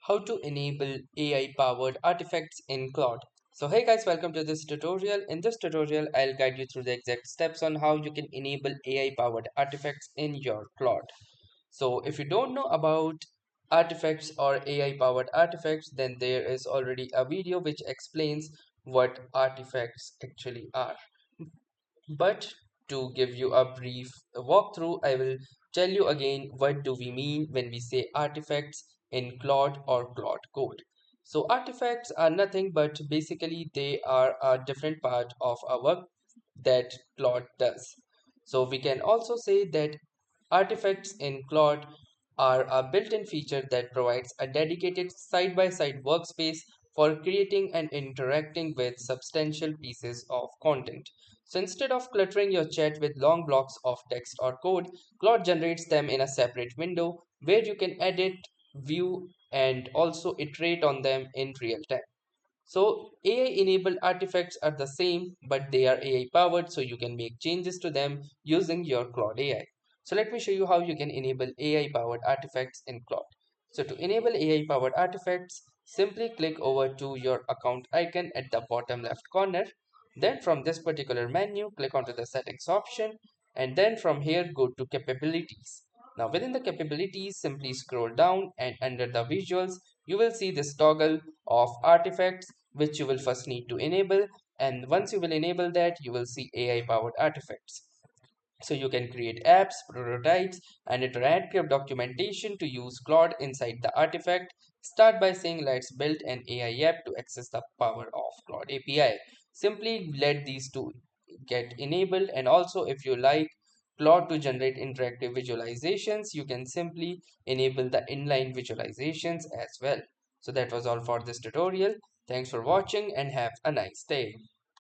how to enable AI powered artifacts in Claude. So hey guys, welcome to this tutorial. In this tutorial, I'll guide you through the exact steps on how you can enable AI powered artifacts in your Claude. So if you don't know about artifacts or AI powered artifacts, then there is already a video which explains what artifacts actually are. But to give you a brief walkthrough, I will tell you again what do we mean when we say artifacts in Claude or Claude code. So artifacts are nothing but basically they are a different part of our work that Claude does. So we can also say that artifacts in Claude are a built-in feature that provides a dedicated side-by-side workspace for creating and interacting with substantial pieces of content. So instead of cluttering your chat with long blocks of text or code, Claude generates them in a separate window where you can edit, view, and also iterate on them in real time. So AI enabled artifacts are the same, but they are AI powered, so you can make changes to them using your Claude AI. So let me show you how you can enable AI powered artifacts in Claude. So to enable AI powered artifacts, simply click over to your account icon at the bottom left corner. Then from this particular menu, click onto the settings option, and then from here go to capabilities. Now within the capabilities, simply scroll down, and under the visuals, you will see this toggle of artifacts which you will first need to enable, and once you will enable that, you will see AI powered artifacts. So you can create apps, prototypes, and interactive documentation to use Claude inside the artifact. Start by saying let's build an AI app to access the power of Claude API. Simply let these two get enabled, and also if you like Claude to generate interactive visualizations, you can simply enable the inline visualizations as well. So that was all for this tutorial. Thanks for watching and have a nice day.